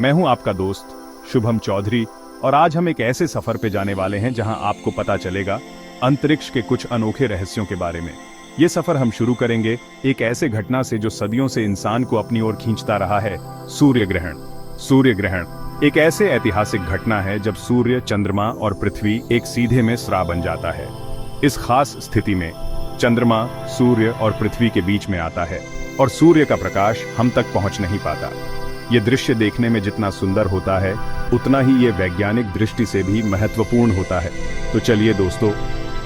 मैं हूं आपका दोस्त शुभम चौधरी और आज हम एक ऐसे सफर पे जाने वाले हैं जहां आपको पता चलेगा अंतरिक्ष के कुछ अनोखे रहस्यों के बारे में। ये सफर हम शुरू करेंगे एक ऐसे घटना से जो सदियों से इंसान को अपनी ओर खींचता रहा है, सूर्य ग्रहण। सूर्य ग्रहण एक ऐसे ऐतिहासिक घटना है जब सूर्य, चंद्रमा और पृथ्वी एक सीधे में स्रा बन जाता है। इस खास स्थिति में चंद्रमा सूर्य और पृथ्वी के बीच में आता है और सूर्य का प्रकाश हम तक पहुंच नहीं पाता। ये दृश्य देखने में जितना सुंदर होता है उतना ही ये वैज्ञानिक दृष्टि से भी महत्वपूर्ण होता है। तो चलिए दोस्तों,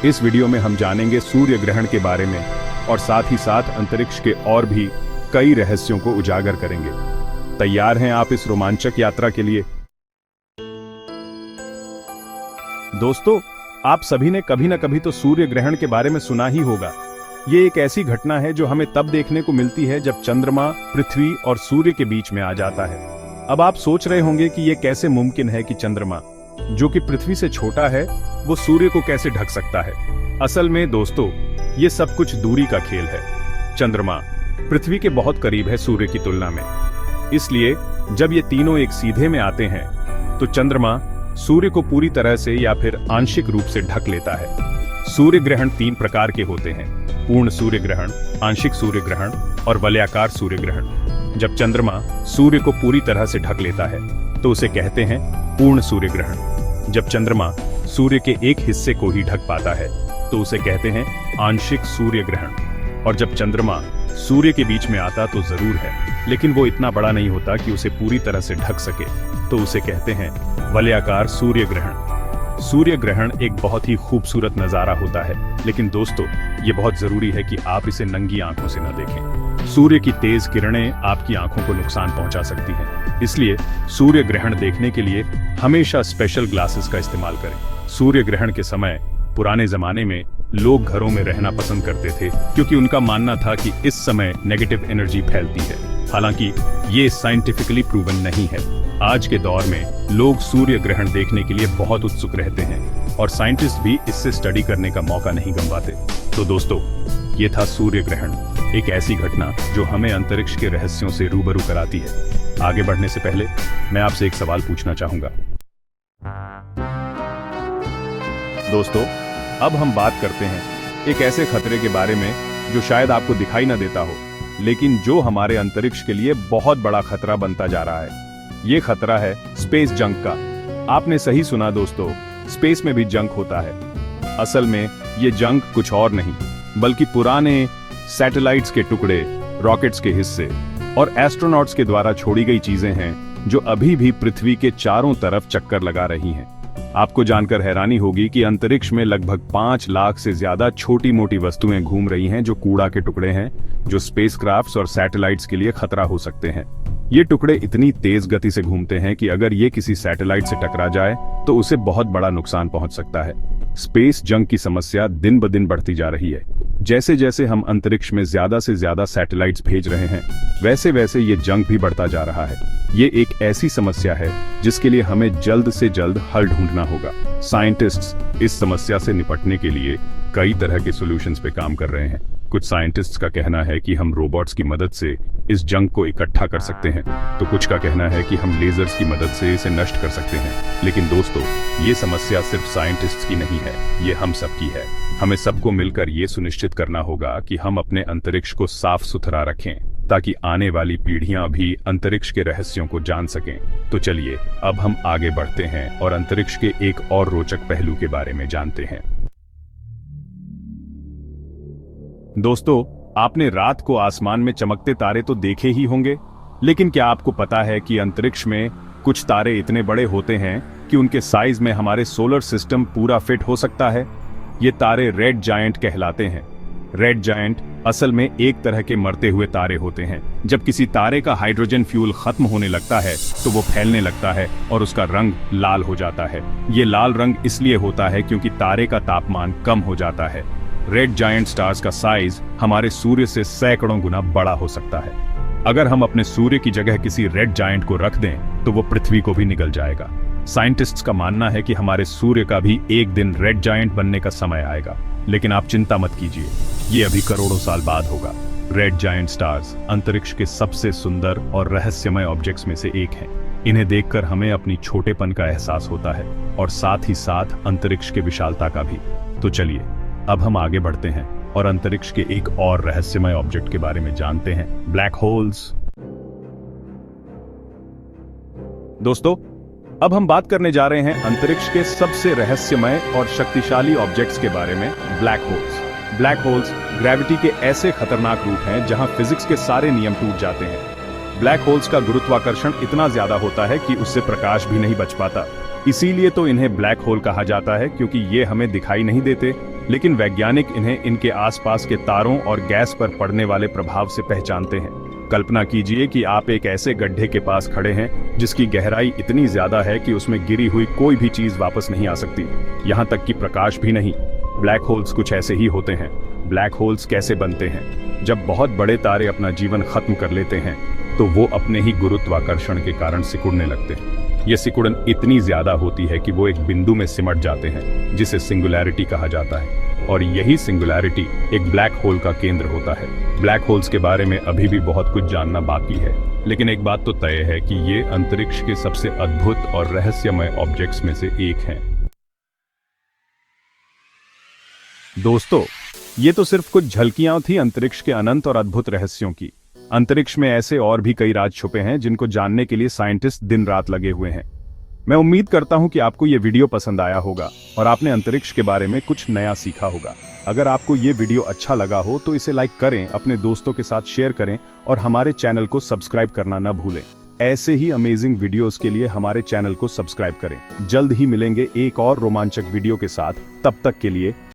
इस वीडियो में हम जानेंगे सूर्य ग्रहण के बारे में और साथ ही साथ अंतरिक्ष के और भी कई रहस्यों को उजागर करेंगे। तैयार हैं आप इस रोमांचक यात्रा के लिए? दोस्तों, आप सभी ने कभी न कभी तो सूर्य ग्रहण के बारे में सुना ही होगा। ये एक ऐसी घटना है जो हमें तब देखने को मिलती है जब चंद्रमा पृथ्वी और सूर्य के बीच में आ जाता है। अब आप सोच रहे होंगे कि ये कैसे मुमकिन है कि चंद्रमा, जो कि पृथ्वी से छोटा है, वो सूर्य को कैसे ढक सकता है। असल में दोस्तों, ये सब कुछ दूरी का खेल है। चंद्रमा पृथ्वी के बहुत करीब है सूर्य की तुलना में, इसलिए जब ये तीनों एक सीधे में आते हैं तो चंद्रमा सूर्य को पूरी तरह से या फिर आंशिक रूप से ढक लेता है। सूर्य ग्रहण 3 प्रकार के होते हैं: पूर्ण सूर्य ग्रहण, आंशिक सूर्य ग्रहण और वलयाकार सूर्य ग्रहण। जब चंद्रमा सूर्य को पूरी तरह से ढक लेता है तो उसे कहते हैं पूर्ण सूर्य ग्रहण। जब चंद्रमा सूर्य के एक हिस्से को ही ढक पाता है तो उसे कहते हैं आंशिक सूर्य ग्रहण। और जब चंद्रमा सूर्य के बीच में आता तो जरूर है, लेकिन वो इतना बड़ा नहीं होता कि उसे पूरी तरह से ढक सके, तो उसे कहते हैं वलयाकार सूर्य ग्रहण। सूर्य ग्रहण एक बहुत ही खूबसूरत नजारा होता है, लेकिन दोस्तों ये बहुत जरूरी है कि आप इसे नंगी आंखों से न देखें। सूर्य की तेज किरणें आपकी आंखों को नुकसान पहुंचा सकती हैं, इसलिए सूर्य ग्रहण देखने के लिए हमेशा स्पेशल ग्लासेस का इस्तेमाल करें। सूर्य ग्रहण के समय पुराने जमाने में लोग घरों में रहना पसंद करते थे, क्योंकि उनका मानना था कि इस समय नेगेटिव एनर्जी फैलती है। हालांकि ये साइंटिफिकली प्रूवन नहीं है। आज के दौर में लोग सूर्य ग्रहण देखने के लिए बहुत उत्सुक रहते हैं और साइंटिस्ट भी इससे स्टडी करने का मौका नहीं गंवाते। तो दोस्तों, ये था सूर्य ग्रहण, एक ऐसी घटना जो हमें अंतरिक्ष के रहस्यों से रूबरू कराती है। आगे बढ़ने से पहले मैं आपसे एक सवाल पूछना चाहूंगा। दोस्तों, अब हम बात करते हैं एक ऐसे खतरे के बारे में जो शायद आपको दिखाई न देता हो, लेकिन जो हमारे अंतरिक्ष के लिए बहुत बड़ा खतरा बनता जा रहा है। ये खतरा है स्पेस जंक का। आपने सही सुना दोस्तों, स्पेस में भी जंक होता है। असल में ये जंक कुछ और नहीं बल्कि पुराने सैटेलाइट्स के टुकड़े, रॉकेट्स के हिस्से और एस्ट्रोनॉट्स के द्वारा छोड़ी गई चीजें हैं जो अभी भी पृथ्वी के चारों तरफ चक्कर लगा रही हैं। आपको जानकर हैरानी होगी कि अंतरिक्ष में लगभग 5 लाख से ज्यादा छोटी मोटी वस्तुएं घूम रही हैं जो कूड़ा के टुकड़े हैं, जो स्पेसक्राफ्ट्स और सैटेलाइट्स के लिए खतरा हो सकते हैं। ये टुकड़े इतनी तेज गति से घूमते हैं कि अगर ये किसी सैटेलाइट से टकरा जाए तो उसे बहुत बड़ा नुकसान पहुंच सकता है। स्पेस जंक की समस्या दिन ब दिन बढ़ती जा रही है। जैसे जैसे हम अंतरिक्ष में ज्यादा से ज्यादा सैटेलाइट्स भेज रहे हैं, वैसे वैसे ये जंक भी बढ़ता जा रहा है। ये एक ऐसी समस्या है जिसके लिए हमें जल्द से जल्द हल ढूंढना होगा। साइंटिस्ट्स इस समस्या से निपटने के लिए कई तरह के सॉल्यूशंस पे काम कर रहे हैं। कुछ साइंटिस्ट्स का कहना है कि हम रोबोट्स की मदद से इस जंक को इकट्ठा कर सकते हैं, तो कुछ का कहना है कि हम लेजर्स की मदद से इसे नष्ट कर सकते हैं। लेकिन दोस्तों, ये समस्या सिर्फ साइंटिस्ट्स की नहीं है, ये हम सबकी है। हमें सबको मिलकर ये सुनिश्चित करना होगा कि हम अपने अंतरिक्ष को साफ सुथरा रखें, ताकि आने वाली पीढ़ियां भी अंतरिक्ष के रहस्यों को जान सकें। तो चलिए अब हम आगे बढ़ते हैं और अंतरिक्ष के एक और रोचक पहलू के बारे में जानते हैं। दोस्तों, आपने रात को आसमान में चमकते तारे तो देखे ही होंगे, लेकिन क्या आपको पता है कि अंतरिक्ष में कुछ तारे इतने बड़े होते हैं कि उनके साइज में हमारे सोलर सिस्टम पूरा फिट हो सकता है? ये तारे रेड जायंट कहलाते हैं। रेड जायंट असल में एक तरह के मरते हुए तारे होते हैं। जब किसी तारे का हाइड्रोजन फ्यूल खत्म होने लगता है तो वो फैलने लगता है और उसका रंग लाल हो जाता है। ये लाल रंग इसलिए होता है क्योंकि तारे का तापमान कम हो जाता है। रेड जायंट स्टार्स का साइज हमारे सूर्य से सैकड़ों गुना बड़ा हो सकता है। अगर हम अपने सूर्य की जगह किसी रेड जायंट को रख दें तो वो पृथ्वी को भी निगल जाएगा। साइंटिस्ट्स का मानना है कि हमारे सूर्य का भी एक दिन रेड जायंट बनने का समय आएगा, लेकिन आप चिंता मत कीजिए, ये अभी करोड़ों साल बाद होगा। रेड जायंट स्टार्स अंतरिक्ष के सबसे सुंदर और रहस्यमय ऑब्जेक्ट्स में से एक हैं। इन्हें देखकर हमें अपनी छोटेपन का एहसास होता है और साथ ही साथ अंतरिक्ष के विशालता का भी। तो चलिए अब हम आगे बढ़ते हैं और अंतरिक्ष के एक और रहस्यमय ऑब्जेक्ट के बारे में जानते हैं, ब्लैक होल्स। दोस्तों, अब हम बात करने जा रहे हैं अंतरिक्ष के सबसे रहस्यमय और शक्तिशाली ऑब्जेक्ट्स के बारे में, black holes. Black holes gravity के ऐसे खतरनाक रूप हैं जहां फिजिक्स के सारे नियम टूट जाते हैं। ब्लैक होल्स का गुरुत्वाकर्षण इतना ज्यादा होता है कि उससे प्रकाश भी नहीं बच पाता। इसीलिए तो इन्हें ब्लैक होल कहा जाता है, क्योंकि ये हमें दिखाई नहीं देते, लेकिन वैज्ञानिक इन्हें इनके आसपास के तारों और गैस पर पड़ने वाले प्रभाव से पहचानते हैं। कल्पना कीजिए कि आप एक ऐसे गड्ढे के पास खड़े हैं जिसकी गहराई इतनी ज्यादा है कि उसमें गिरी हुई कोई भी चीज वापस नहीं आ सकती, यहाँ तक कि प्रकाश भी नहीं। ब्लैक होल्स कुछ ऐसे ही होते हैं। ब्लैक होल्स कैसे बनते हैं? जब बहुत बड़े तारे अपना जीवन खत्म कर लेते हैं तो वो अपने ही गुरुत्वाकर्षण के कारण सिकुड़ने लगते हैं। ये सिकुड़न इतनी ज्यादा होती है कि वो एक बिंदु में सिमट जाते हैं, जिसे सिंगुलैरिटी कहा जाता है, और यही सिंगुलैरिटी एक ब्लैक होल का केंद्र होता है। ब्लैक होल्स के बारे में अभी भी बहुत कुछ जानना बाकी है, लेकिन एक बात तो तय है कि ये अंतरिक्ष के सबसे अद्भुत और रहस्यमय ऑब्जेक्ट्स में से एक हैं। दोस्तों, ये तो सिर्फ कुछ झलकियां थी अंतरिक्ष के अनंत और अद्भुत रहस्यों की। अंतरिक्ष में ऐसे और भी कई राज छुपे हैं जिनको जानने के लिए साइंटिस्ट दिन रात लगे हुए हैं। मैं उम्मीद करता हूं कि आपको ये वीडियो पसंद आया होगा और आपने अंतरिक्ष के बारे में कुछ नया सीखा होगा। अगर आपको ये वीडियो अच्छा लगा हो तो इसे लाइक करें, अपने दोस्तों के साथ शेयर करें और हमारे चैनल को सब्सक्राइब करना न भूलें। ऐसे ही अमेजिंग वीडियोस के लिए हमारे चैनल को सब्सक्राइब करें। जल्द ही मिलेंगे एक और रोमांचक वीडियो के साथ। तब तक के लिए